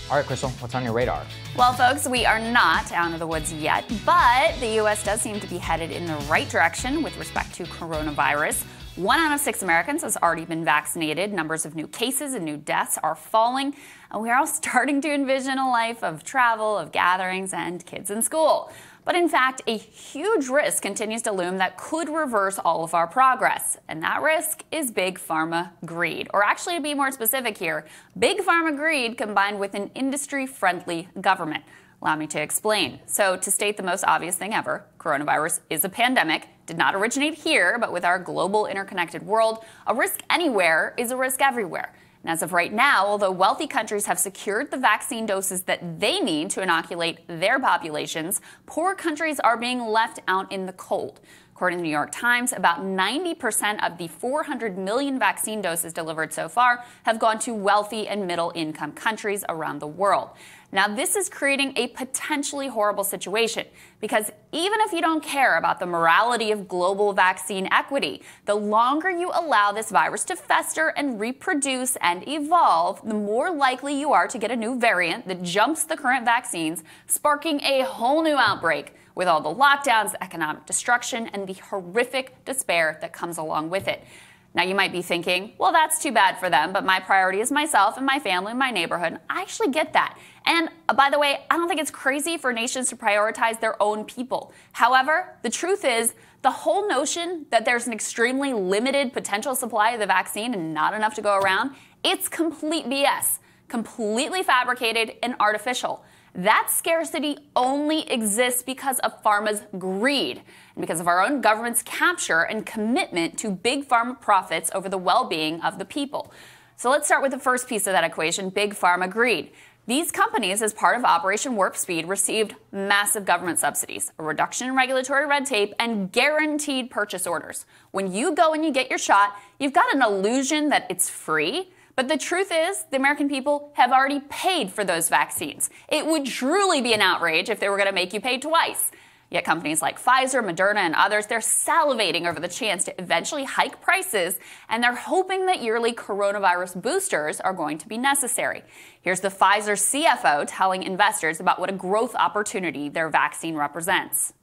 All right, Krystal, what's on your radar? Well, folks, we are not out of the woods yet, but the U.S. does seem to be headed in the right direction with respect to coronavirus. 1 out of 6 Americans has already been vaccinated. Numbers of new cases and new deaths are falling, and we are all starting to envision a life of travel, of gatherings, and kids in school. But in fact, a huge risk continues to loom that could reverse all of our progress. And that risk is Big Pharma greed. Or actually, to be more specific here, Big Pharma greed combined with an industry-friendly government. Allow me to explain. So to state the most obvious thing ever, coronavirus is a pandemic, did not originate here, but with our global interconnected world, a risk anywhere is a risk everywhere. And as of right now, although wealthy countries have secured the vaccine doses that they need to inoculate their populations, poor countries are being left out in the cold. According to the New York Times, about 90% of the 400 million vaccine doses delivered so far have gone to wealthy and middle-income countries around the world. Now, this is creating a potentially horrible situation because even if you don't care about the morality of global vaccine equity, the longer you allow this virus to fester and reproduce and evolve, the more likely you are to get a new variant that jumps the current vaccines, sparking a whole new outbreak with all the lockdowns, the economic destruction, and the horrific despair that comes along with it. Now, you might be thinking, well, that's too bad for them, but my priority is myself and my family and my neighborhood. I actually get that. And by the way, I don't think it's crazy for nations to prioritize their own people. However, the truth is, the whole notion that there's an extremely limited potential supply of the vaccine and not enough to go around, it's complete BS, completely fabricated and artificial. That scarcity only exists because of pharma's greed and because of our own government's capture and commitment to big pharma profits over the well-being of the people. So let's start with the first piece of that equation, big pharma greed. These companies, as part of Operation Warp Speed, received massive government subsidies, a reduction in regulatory red tape, and guaranteed purchase orders. When you go and you get your shot, you've got an illusion that it's free. But the truth is, the American people have already paid for those vaccines. It would truly be an outrage if they were going to make you pay twice. Yet companies like Pfizer, Moderna, and others, they're salivating over the chance to eventually hike prices, and they're hoping that yearly coronavirus boosters are going to be necessary. Here's the Pfizer CFO telling investors about what a growth opportunity their vaccine represents.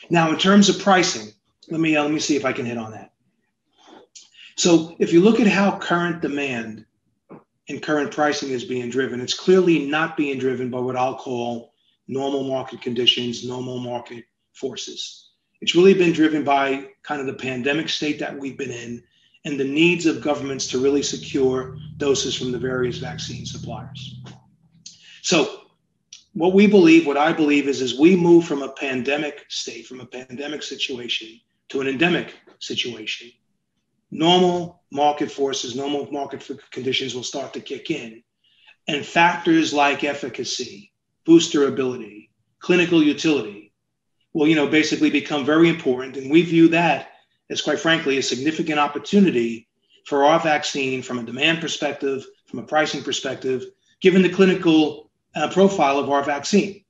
Now, in terms of pricing, let me see if I can hit on that. So if you look at how current demand and current pricing is being driven, it's clearly not being driven by what I'll call normal market conditions, normal market forces. It's really been driven by kind of the pandemic state that we've been in and the needs of governments to really secure doses from the various vaccine suppliers. So what I believe is we move from a pandemic state, from a pandemic situation to an endemic situation. Normal market forces, normal market conditions will start to kick in. And factors like efficacy, booster ability, clinical utility will, basically become very important. And we view that as, quite frankly, a significant opportunity for our vaccine from a demand perspective, from a pricing perspective, given the clinical profile of our vaccine.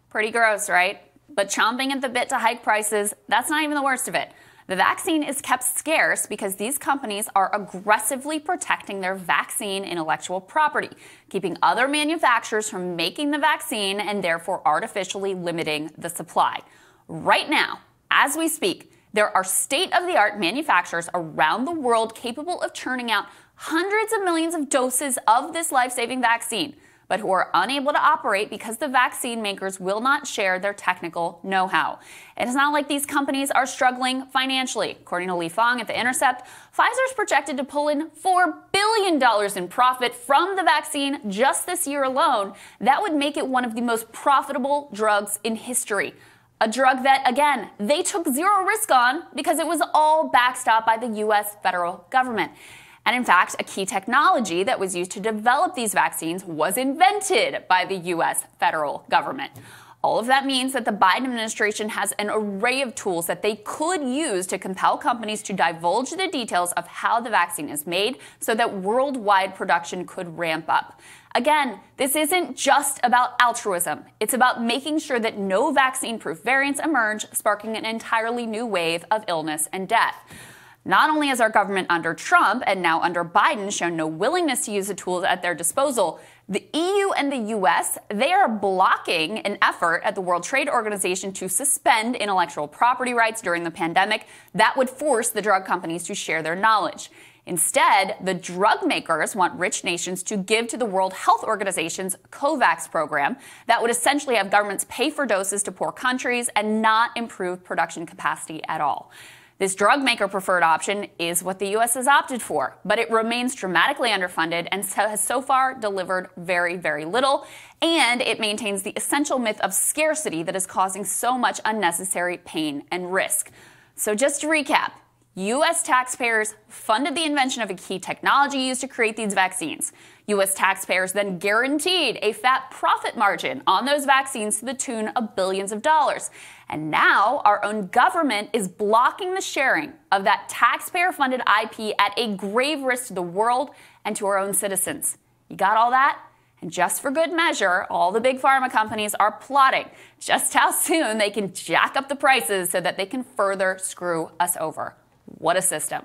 Pretty gross, right? But chomping at the bit to hike prices, that's not even the worst of it. The vaccine is kept scarce because these companies are aggressively protecting their vaccine intellectual property, keeping other manufacturers from making the vaccine and therefore artificially limiting the supply. Right now, as we speak, there are state-of-the-art manufacturers around the world capable of churning out hundreds of millions of doses of this life-saving vaccine, but who are unable to operate because the vaccine makers will not share their technical know-how. And it's not like these companies are struggling financially. According to Li Fang at The Intercept, Pfizer's projected to pull in $4 billion in profit from the vaccine just this year alone. That would make it one of the most profitable drugs in history. A drug that, again, they took zero risk on because it was all backstopped by the U.S. federal government. And in fact, a key technology that was used to develop these vaccines was invented by the U.S. federal government. All of that means that the Biden administration has an array of tools that they could use to compel companies to divulge the details of how the vaccine is made so that worldwide production could ramp up. Again, this isn't just about altruism. It's about making sure that no vaccine-proof variants emerge, sparking an entirely new wave of illness and death. Not only has our government under Trump and now under Biden shown no willingness to use the tools at their disposal, The EU and the US, they are blocking an effort at the World Trade Organization to suspend intellectual property rights during the pandemic that would force the drug companies to share their knowledge. Instead, the drug makers want rich nations to give to the World Health Organization's COVAX program that would essentially have governments pay for doses to poor countries and not improve production capacity at all. This drug maker preferred option is what the U.S. has opted for, but it remains dramatically underfunded and has so far delivered very, very little. And it maintains the essential myth of scarcity that is causing so much unnecessary pain and risk. So just to recap, U.S. taxpayers funded the invention of a key technology used to create these vaccines. U.S. taxpayers then guaranteed a fat profit margin on those vaccines to the tune of billions of dollars. And now our own government is blocking the sharing of that taxpayer-funded IP at a grave risk to the world and to our own citizens. You got all that? And just for good measure, all the big pharma companies are plotting just how soon they can jack up the prices so that they can further screw us over. What a system.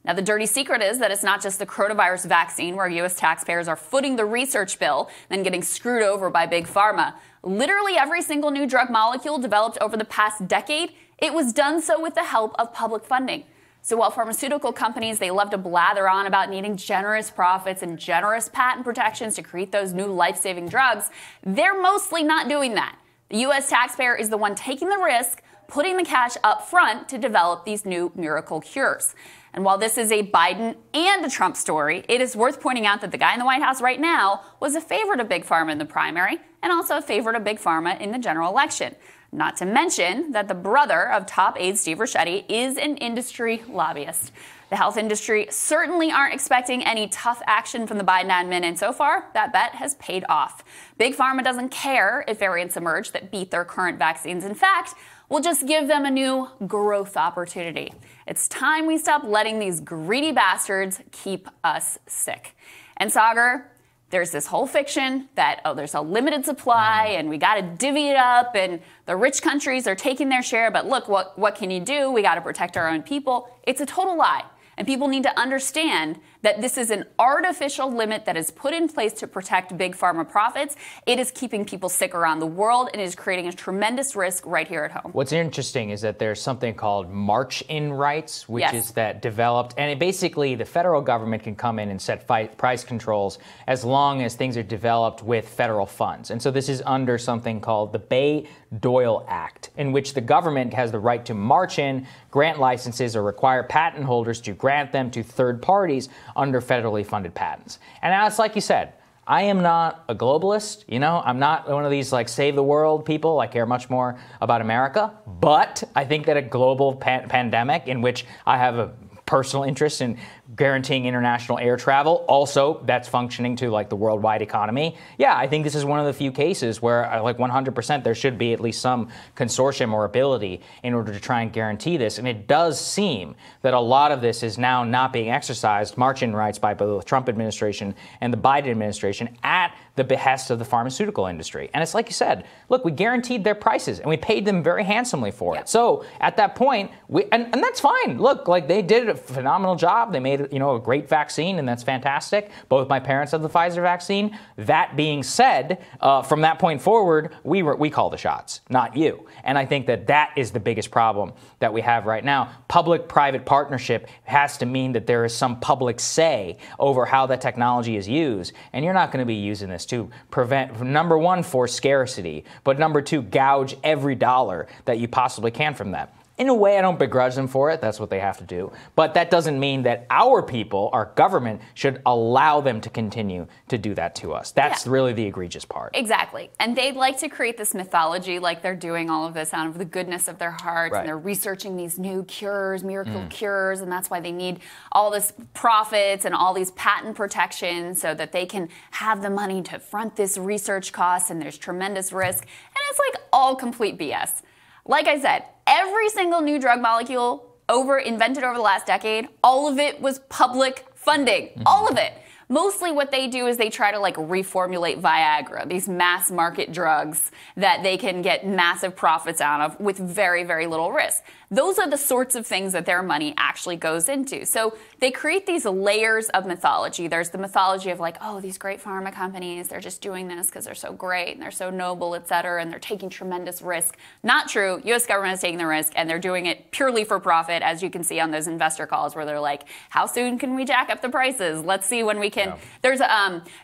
Now, the dirty secret is that it's not just the coronavirus vaccine where U.S. taxpayers are footing the research bill and getting screwed over by Big Pharma. Literally every single new drug molecule developed over the past decade, it was done so with the help of public funding. So while pharmaceutical companies, they love to blather on about needing generous profits and generous patent protections to create those new life-saving drugs, they're mostly not doing that. The U.S. taxpayer is the one taking the risk, putting the cash up front to develop these new miracle cures. And while this is a Biden and a Trump story, it is worth pointing out that the guy in the White House right now was a favorite of Big Pharma in the primary and also a favorite of Big Pharma in the general election. Not to mention that the brother of top aide Steve Ricchetti is an industry lobbyist. The health industry certainly aren't expecting any tough action from the Biden admin, and so far, that bet has paid off. Big Pharma doesn't care if variants emerge that beat their current vaccines. In fact, we'll just give them a new growth opportunity. It's time we stop letting these greedy bastards keep us sick. And Sagar, there's this whole fiction that, there's a limited supply and we got to divvy it up and the rich countries are taking their share, but look, what can you do? We got to protect our own people. It's a total lie. And people need to understand that this is an artificial limit that is put in place to protect big pharma profits. It is keeping people sick around the world and is creating a tremendous risk right here at home. What's interesting is that there's something called march-in rights, which is that developed, and basically the federal government can come in and set price controls as long as things are developed with federal funds. And so this is under something called the Bayh-Dole Act, in which the government has the right to march in, grant licenses, or require patent holders to grant them to third parties under federally funded patents. And now it's like you said, I am not a globalist, I'm not one of these like save the world people. I care much more about America. But I think that a global pandemic in which I have a personal interest in guaranteeing international air travel, also that's functioning to like the worldwide economy. Yeah, I think this is one of the few cases where like 100% there should be at least some consortium or ability in order to try and guarantee this. And it does seem that a lot of this is now not being exercised, march-in rights by both the Trump administration and the Biden administration at the behest of the pharmaceutical industry. And it's like you said, look, we guaranteed their prices and we paid them very handsomely for it. So at that point, and that's fine. Look, like they did a phenomenal job. They made a great vaccine, and that's fantastic. Both my parents have the Pfizer vaccine. That being said, from that point forward, we call the shots, not you. And I think that is the biggest problem that we have right now. Public-private partnership has to mean that there is some public say over how that technology is used. And you're not going to be using this to prevent, number one, force scarcity, but number two, gouge every dollar that you possibly can from that. In a way, I don't begrudge them for it. That's what they have to do. But that doesn't mean that our people, our government, should allow them to continue to do that to us. That's really the egregious part. Exactly. And they'd like to create this mythology like they're doing all of this out of the goodness of their hearts. And they're researching these new cures, miracle cures, and that's why they need all this profits and all these patent protections so that they can have the money to front this research cost, and there's tremendous risk. And it's like all complete BS. Like I said, every single new drug molecule invented over the last decade, all of it was public funding. All of it. Mostly what they do is they try to like reformulate Viagra, these mass market drugs that they can get massive profits out of with very, very little risk. Those are the sorts of things that their money actually goes into. So they create these layers of mythology. There's the mythology of like, oh, these great pharma companies, they're just doing this because they're so great and they're so noble, et cetera, and they're taking tremendous risk. Not true. U.S. government is taking the risk, and they're doing it purely for profit, as you can see on those investor calls where they're like, how soon can we jack up the prices? Let's see when we can. Yeah. There's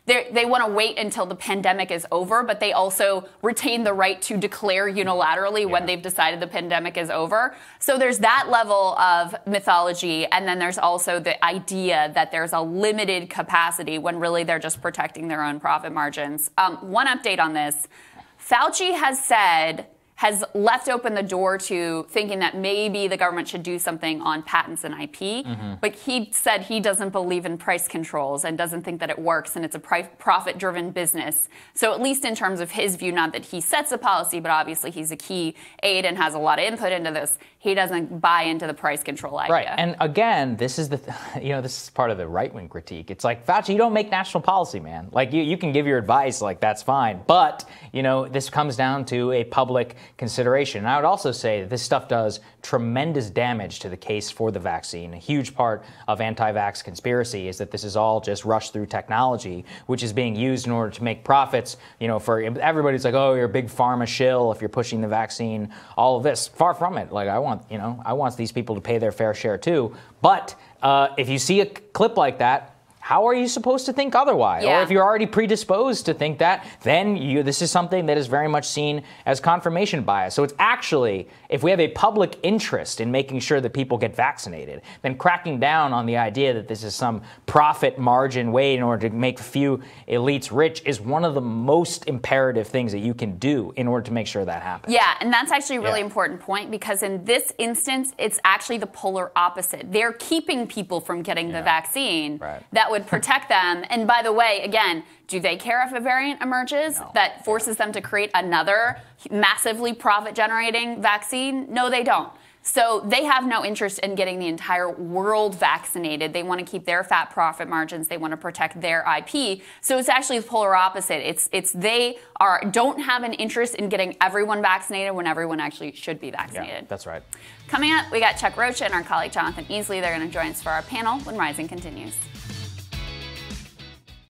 they want to wait until the pandemic is over, but they also retain the right to declare unilaterally when they've decided the pandemic is over. So there's that level of mythology, and then there's also the idea that there's a limited capacity when really they're just protecting their own profit margins. One update on this. Fauci has left open the door to thinking that maybe the government should do something on patents and IP, but he said he doesn't believe in price controls and doesn't think that it works, and it's a profit-driven business. So at least in terms of his view, not that he sets a policy, but obviously he's a key aide and has a lot of input into this, he doesn't buy into the price control idea. Right, and again, this is this is part of the right-wing critique. It's like, Fauci, you don't make national policy, man. Like, you can give your advice, like, that's fine, but, this comes down to a public consideration. And I would also say that this stuff does tremendous damage to the case for the vaccine. A huge part of anti-vax conspiracy is that this is all just rushed through technology, which is being used in order to make profits. For everybody's like, oh, you're a big pharma shill if you're pushing the vaccine, all of this. Far from it. Like, I want these people to pay their fair share too. But if you see a clip like that, how are you supposed to think otherwise? Yeah. Or if you're already predisposed to think that, then this is something that is very much seen as confirmation bias. So it's actually, if we have a public interest in making sure that people get vaccinated, then cracking down on the idea that this is some profit margin way in order to make few elites rich is one of the most imperative things that you can do in order to make sure that happens. Yeah, and that's actually a really important point, because in this instance, it's actually the polar opposite. They're keeping people from getting the vaccine that would protect them. And by the way, again, do they care if a variant emerges that forces them to create another massively profit-generating vaccine? No, they don't. So they have no interest in getting the entire world vaccinated. They want to keep their fat profit margins. They want to protect their IP. So it's actually the polar opposite. They don't have an interest in getting everyone vaccinated when everyone actually should be vaccinated. Yeah, that's right. Coming up, we got Chuck Rocha and our colleague Jonathan Easley. They're going to join us for our panel when Rising continues.